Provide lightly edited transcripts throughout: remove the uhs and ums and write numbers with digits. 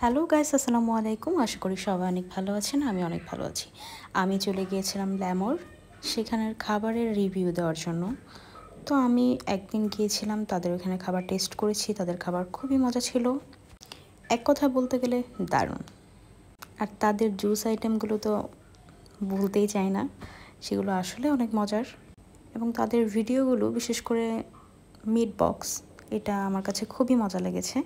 Hello guys, আসসালামু আলাইকুম। আশা করি সবাই অনেক ভালো আছেন। আমি অনেক ভালো আছি। আমি চলে গিয়েছিলাম ল্যামোর, সেখানের খাবারের রিভিউ দেওয়ার জন্য। তো আমি একদিন গিয়েছিলাম, তাদের ওখানে খাবার টেস্ট করেছি। তাদের খাবার খুবই মজা ছিল, এক কথা বলতে গেলে দারুণ। আর তাদের জুস আইটেমগুলো তো বলতেই চাই না, সেগুলো আসলে অনেক মজার। এবং তাদের ভিডিওগুলো, বিশেষ করে মিট বক্স, এটা আমার কাছে খুবই মজা লেগেছে।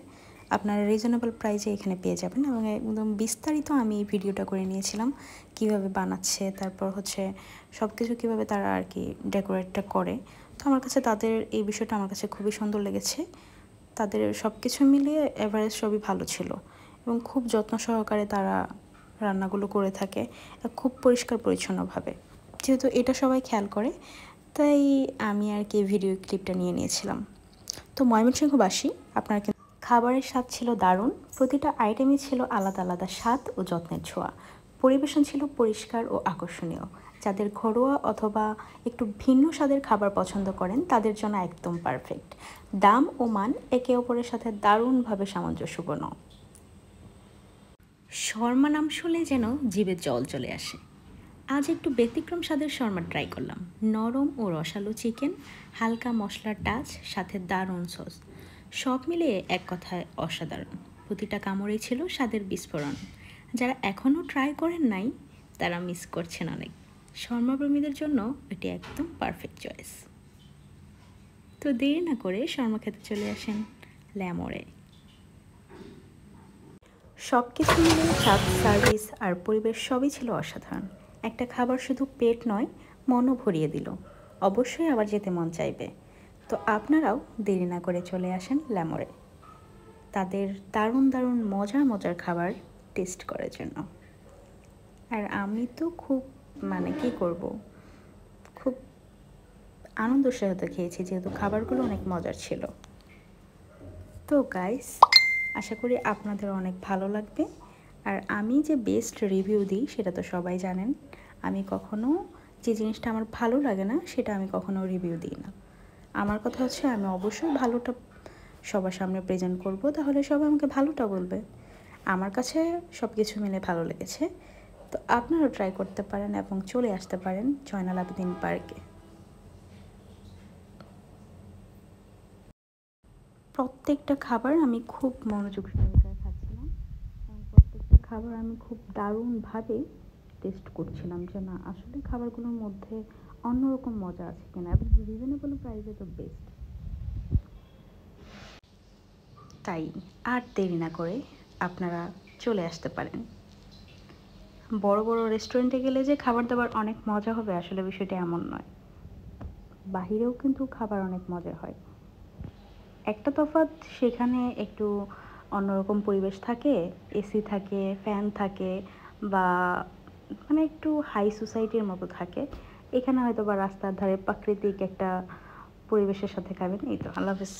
আপনারা রিজনেবল প্রাইসে এখানে পেয়ে যাবেন এবং একদম বিস্তারিত আমি এই ভিডিওটা করে নিয়েছিলাম, কিভাবে বানাচ্ছে, তারপর হচ্ছে সব কিছু কীভাবে তারা আর কি ডেকোরেটটা করে। তো আমার কাছে তাদের এই বিষয়টা আমার কাছে খুবই সুন্দর লেগেছে। তাদের সব কিছু মিলিয়ে এভারেজ সবই ভালো ছিল এবং খুব যত্ন সহকারে তারা রান্নাগুলো করে থাকে, খুব পরিষ্কার পরিচ্ছন্নভাবে। যেহেতু এটা সবাই খেয়াল করে, তাই আমি আর কি ভিডিও ক্লিপটা নিয়ে নিয়েছিলাম। তো ময়মনসিংহবাসী, আপনার খাবারের স্বাদ ছিল দারুণ। প্রতিটা আইটেমই ছিল আলাদা আলাদা স্বাদ ও যত্নের ছোঁয়া। পরিবেশন ছিল পরিষ্কার ও আকর্ষণীয়। যাদের ঘরোয়া অথবা একটু ভিন্ন স্বাদের খাবার পছন্দ করেন, তাদের জন্য একদম পারফেক্ট। দাম ও মান একে অপরের সাথে দারুণভাবে সামঞ্জস্যপূর্ণ। শর্মা নাম শুনলে যেন জিভে জল চলে আসে। আজ একটু ব্যতিক্রম স্বাদের শর্মা ট্রাই করলাম। নরম ও রসালো চিকেন, হালকা মশলার টাচ, সাথে দারুণ সস, সব মিলিয়ে এক কথায় অসাধারণ। প্রতিটা কামড়েই ছিল স্বাদের বিস্ফোরণ। যারা এখনও ট্রাই করেন নাই, তারা মিস করছেন অনেক। শর্মাপ্রেমীদের জন্য এটি একদম পারফেক্ট চয়েস। তো দেরি না করে শর্মা খেতে চলে আসেন ল্যামোরে। সব কিছু মিলে স্বাদ, সার্ভিস আর পরিবেশ সবই ছিল অসাধারণ। একটা খাবার শুধু পেট নয়, মনও ভরিয়ে দিল। অবশ্যই আবার যেতে মন চাইবে। তো আপনারাও দেরি না করে চলে আসেন ল্যামোরে, তাদের দারুণ দারুণ মজার মজার খাবার টেস্ট করার জন্য। আর আমি তো খুব কী করব, খুব আনন্দের সাথে খেয়েছি, যেহেতু খাবারগুলো অনেক মজার ছিল। তো গাইস, আশা করি আপনাদের অনেক ভালো লাগবে। আর আমি যে বেস্ট রিভিউ দিই সেটা তো সবাই জানেন। আমি কখনো যে জিনিসটা আমার ভালো লাগে না সেটা আমি কখনো রিভিউ দিই না। আমার কথা হচ্ছে, আমি অবশ্যই ভালোটা সবার সামনে প্রেজেন্ট করব, তাহলে সবাই আমাকে ভালোটা বলবে। আমার কাছে সব কিছু মিলে ভালো লেগেছে। তো আপনারাও ট্রাই করতে পারেন এবং চলে আসতে পারেন জয়নাল আবেদিন পার্কে। প্রত্যেকটা খাবার আমি খুব মনোযোগ সহকারে খাচ্ছিলাম এবং প্রত্যেকটা খাবার আমি খুব দারুণভাবে টেস্ট করছিলাম, যে না আসলে খাবারগুলোর মধ্যে অন্যরকম মজা আছে কিনা, এবং রিজনেবল প্রাইসে তো বেস্ট। তাই আর দেরি না করে আপনারা চলে আসতে পারেন। বড় বড় রেস্টুরেন্টে গেলে যে খাবার দাবার অনেক মজা হবে, আসলে বিষয়টা এমন নয়। বাহিরেও কিন্তু খাবার অনেক মজার হয়। একটা তফাৎ, সেখানে একটু অন্যরকম পরিবেশ থাকে, এসি থাকে, ফ্যান থাকে, বা একটু হাই সোসাইটির মতো থাকে। এখানে হয়তো বা রাস্তার ধারে প্রাকৃতিক একটা পরিবেশের সাথে খাবেন। এই তো, আল্লাহ হাফেজ।